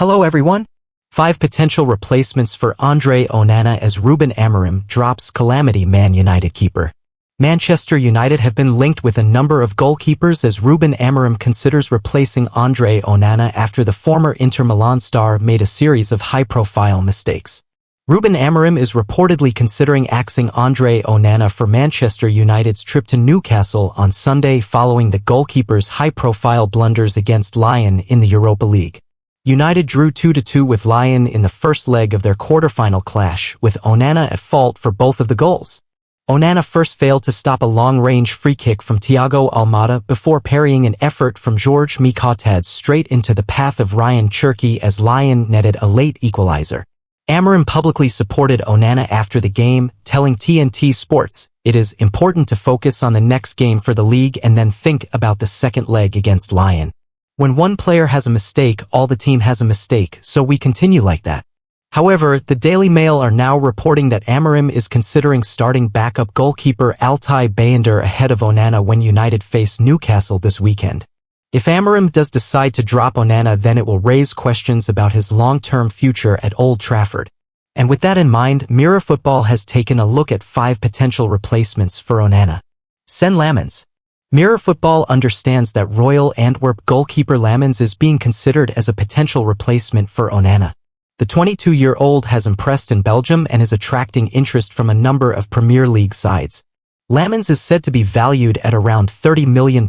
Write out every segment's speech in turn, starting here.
Hello everyone! 5 potential replacements for Andre Onana as Ruben Amorim drops calamity Man United keeper. Manchester United have been linked with a number of goalkeepers as Ruben Amorim considers replacing Andre Onana after the former Inter Milan star made a series of high-profile mistakes. Ruben Amorim is reportedly considering axing Andre Onana for Manchester United's trip to Newcastle on Sunday following the goalkeeper's high-profile blunders against Lyon in the Europa League. United drew 2-2 with Lyon in the first leg of their quarter-final clash, with Onana at fault for both of the goals. Onana first failed to stop a long-range free kick from Thiago Almada before parrying an effort from George Mikotadze straight into the path of Ryan Cherki as Lyon netted a late equalizer. Amorim publicly supported Onana after the game, telling TNT Sports, "It is important to focus on the next game for the league and then think about the second leg against Lyon. When one player has a mistake, all the team has a mistake, so we continue like that." However, the Daily Mail are now reporting that Amorim is considering starting backup goalkeeper Altay Bayındır ahead of Onana when United face Newcastle this weekend. If Amorim does decide to drop Onana, then it will raise questions about his long-term future at Old Trafford. And with that in mind, Mirror Football has taken a look at 5 potential replacements for Onana. Sen Lammens. Mirror Football understands that Royal Antwerp goalkeeper Lammens is being considered as a potential replacement for Onana. The 22-year-old has impressed in Belgium and is attracting interest from a number of Premier League sides. Lammens is said to be valued at around £30 million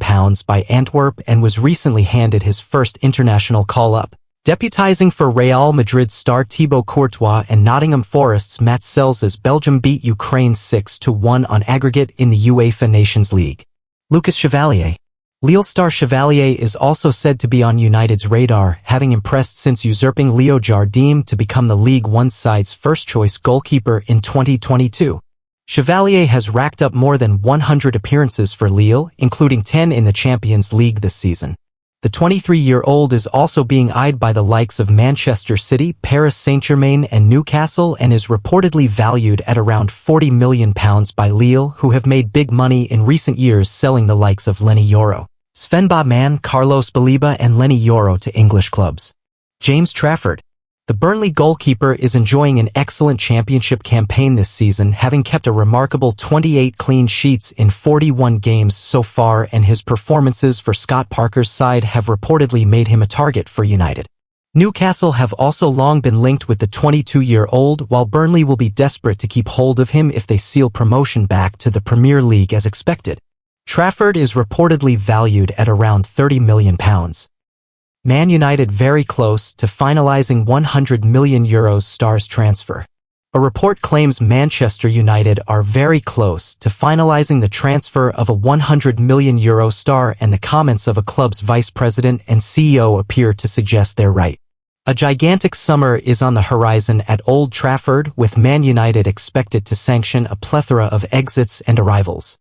by Antwerp and was recently handed his first international call-up, deputizing for Real Madrid star Thibaut Courtois and Nottingham Forest's Matt Sells as Belgium beat Ukraine 6-1 on aggregate in the UEFA Nations League. Lucas Chevalier. Lille star Chevalier is also said to be on United's radar, having impressed since usurping Leo Jardim to become the League One side's first-choice goalkeeper in 2022. Chevalier has racked up more than 100 appearances for Lille, including 10 in the Champions League this season. The 23-year-old is also being eyed by the likes of Manchester City, Paris Saint-Germain and Newcastle and is reportedly valued at around £40 million by Lille, who have made big money in recent years selling the likes of Lenny Yoro, Sven Botman, Carlos Baliba and Lenny Yoro to English clubs. James Trafford. The Burnley goalkeeper is enjoying an excellent championship campaign this season, having kept a remarkable 28 clean sheets in 41 games so far, and his performances for Scott Parker's side have reportedly made him a target for United. Newcastle have also long been linked with the 22-year-old, while Burnley will be desperate to keep hold of him if they seal promotion back to the Premier League as expected. Trafford is reportedly valued at around £30 million. Man United very close to finalizing €100 million star's transfer. A report claims Manchester United are very close to finalizing the transfer of a €100 million star, and the comments of a club's vice president and CEO appear to suggest they're right. A gigantic summer is on the horizon at Old Trafford, with Man United expected to sanction a plethora of exits and arrivals.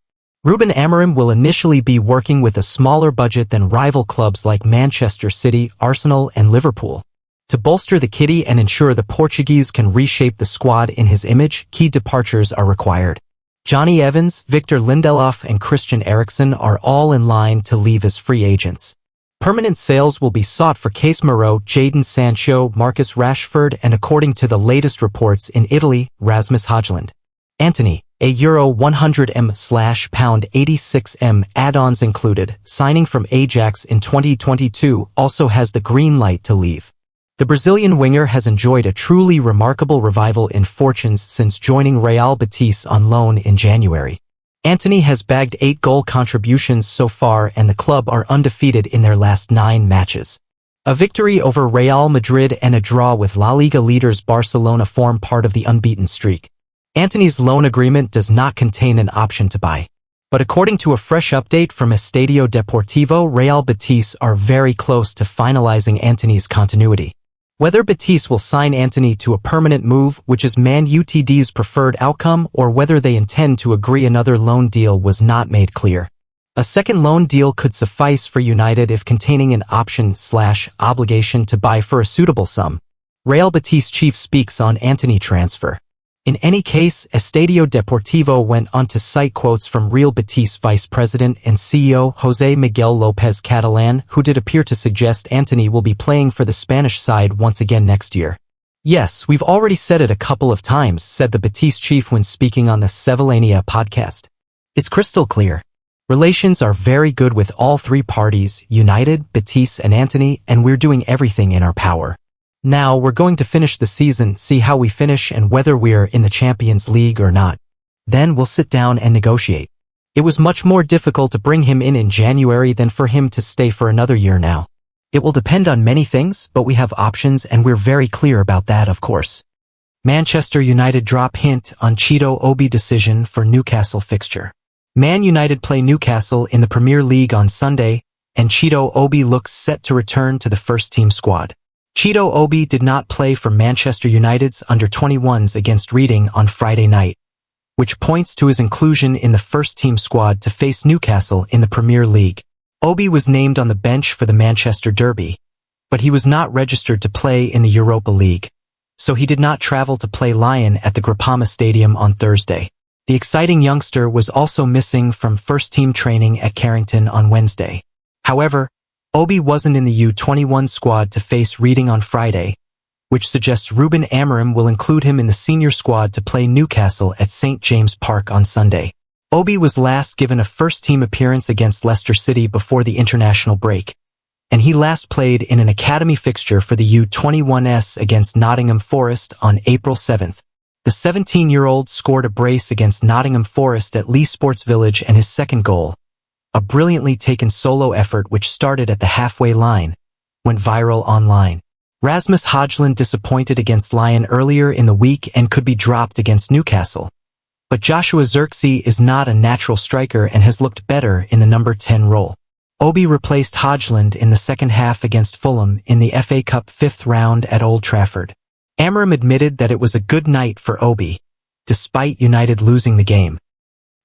Ruben Amorim will initially be working with a smaller budget than rival clubs like Manchester City, Arsenal and Liverpool. To bolster the kitty and ensure the Portuguese can reshape the squad in his image, key departures are required. Johnny Evans, Victor Lindelof and Christian Eriksen are all in line to leave as free agents. Permanent sales will be sought for Casemiro, Jadon Sancho, Marcus Rashford and, according to the latest reports in Italy, Rasmus Højlund. Antony. A euro 100m/pound 86m add-ons included, signing from Ajax in 2022, also has the green light to leave. The Brazilian winger has enjoyed a truly remarkable revival in fortunes since joining Real Betis on loan in January. Antony has bagged 8 goal contributions so far and the club are undefeated in their last 9 matches. A victory over Real Madrid and a draw with La Liga leaders Barcelona form part of the unbeaten streak. Antony's loan agreement does not contain an option to buy. But according to a fresh update from Estadio Deportivo, Real Betis are very close to finalizing Antony's continuity. Whether Betis will sign Antony to a permanent move, which is Man Utd's preferred outcome, or whether they intend to agree another loan deal was not made clear. A second loan deal could suffice for United if containing an option/obligation to buy for a suitable sum. Real Betis chief speaks on Antony transfer. In any case, Estadio Deportivo went on to cite quotes from Real Betis Vice President and CEO José Miguel López Catalán, who did appear to suggest Antony will be playing for the Spanish side once again next year. "Yes, we've already said it a couple of times," said the Betis chief when speaking on the Sevillania podcast. "It's crystal clear. Relations are very good with all three parties, United, Betis and Antony, and we're doing everything in our power. Now we're going to finish the season, see how we finish and whether we're in the Champions League or not. Then we'll sit down and negotiate. It was much more difficult to bring him in January than for him to stay for another year now. It will depend on many things, but we have options and we're very clear about that, of course." Manchester United drop hint on Chido Obi decision for Newcastle fixture. Man United play Newcastle in the Premier League on Sunday, and Chido Obi looks set to return to the first-team squad. Chido Obi did not play for Manchester United's under-21s against Reading on Friday night, which points to his inclusion in the first-team squad to face Newcastle in the Premier League. Obi was named on the bench for the Manchester Derby, but he was not registered to play in the Europa League, so he did not travel to play Lyon at the Groupama Stadium on Thursday. The exciting youngster was also missing from first-team training at Carrington on Wednesday. However, Obi wasn't in the U21 squad to face Reading on Friday, which suggests Ruben Amorim will include him in the senior squad to play Newcastle at St. James Park on Sunday. Obi was last given a first-team appearance against Leicester City before the international break, and he last played in an academy fixture for the U21s against Nottingham Forest on April 7th. The 17-year-old scored a brace against Nottingham Forest at Lee Sports Village and his second goal, a brilliantly taken solo effort which started at the halfway line, went viral online. Rasmus Højlund disappointed against Lyon earlier in the week and could be dropped against Newcastle. But Joshua Zirkzee is not a natural striker and has looked better in the number 10 role. Obi replaced Højlund in the second half against Fulham in the FA Cup 5th round at Old Trafford. Amorim admitted that it was a good night for Obi, despite United losing the game.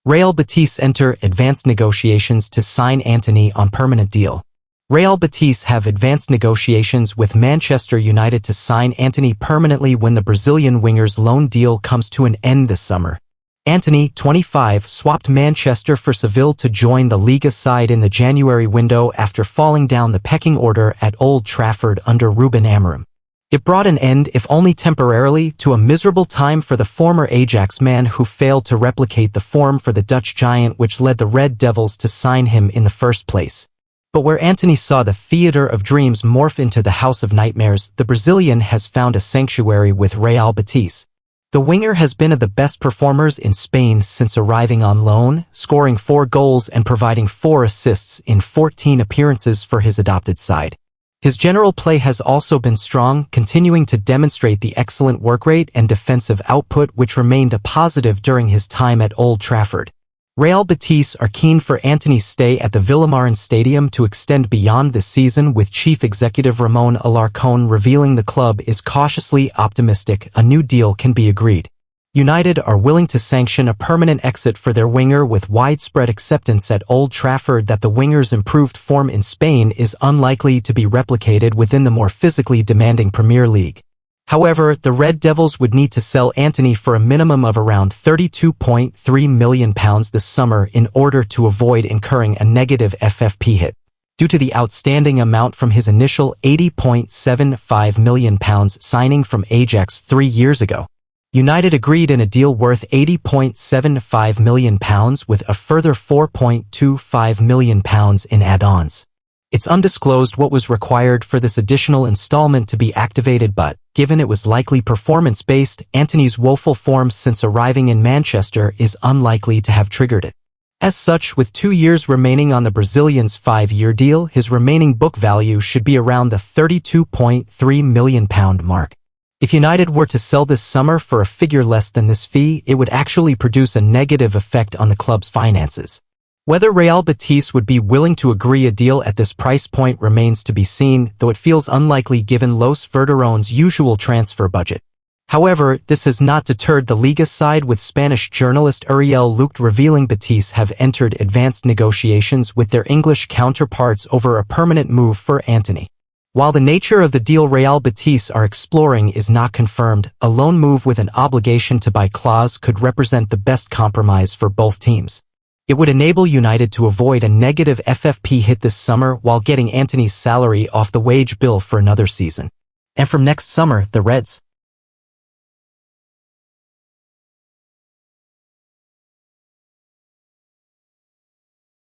Real Betis enter advanced negotiations to sign Antony on permanent deal. Real Betis have advanced negotiations with Manchester United to sign Antony permanently when the Brazilian winger's loan deal comes to an end this summer. Antony, 25, swapped Manchester for Seville to join the Liga side in the January window after falling down the pecking order at Old Trafford under Ruben Amorim. It brought an end, if only temporarily, to a miserable time for the former Ajax man who failed to replicate the form for the Dutch giant which led the Red Devils to sign him in the first place. But where Antony saw the theater of dreams morph into the house of nightmares, the Brazilian has found a sanctuary with Real Betis. The winger has been of the best performers in Spain since arriving on loan, scoring 4 goals and providing 4 assists in 14 appearances for his adopted side. His general play has also been strong, continuing to demonstrate the excellent work rate and defensive output which remained a positive during his time at Old Trafford. Real Betis are keen for Antony's stay at the Villamarin Stadium to extend beyond this season, with Chief Executive Ramon Alarcón revealing the club is cautiously optimistic a new deal can be agreed. United are willing to sanction a permanent exit for their winger with widespread acceptance at Old Trafford that the winger's improved form in Spain is unlikely to be replicated within the more physically demanding Premier League. However, the Red Devils would need to sell Antony for a minimum of around £32.3 million this summer in order to avoid incurring a negative FFP hit, due to the outstanding amount from his initial £80.75 million signing from Ajax 3 years ago. United agreed in a deal worth £80.75 million with a further £4.25 million in add-ons. It's undisclosed what was required for this additional installment to be activated, but, given it was likely performance-based, Antony's woeful form since arriving in Manchester is unlikely to have triggered it. As such, with 2 years remaining on the Brazilian's 5-year deal, his remaining book value should be around the £32.3 million mark. If United were to sell this summer for a figure less than this fee, it would actually produce a negative effect on the club's finances. Whether Real Betis would be willing to agree a deal at this price point remains to be seen, though it feels unlikely given Los Verderones' usual transfer budget. However, this has not deterred the Liga side, with Spanish journalist Uriel Luque revealing Betis have entered advanced negotiations with their English counterparts over a permanent move for Antony. While the nature of the deal Real Betis are exploring is not confirmed, a loan move with an obligation to buy clause could represent the best compromise for both teams. It would enable United to avoid a negative FFP hit this summer while getting Antony's salary off the wage bill for another season. And from next summer, the Reds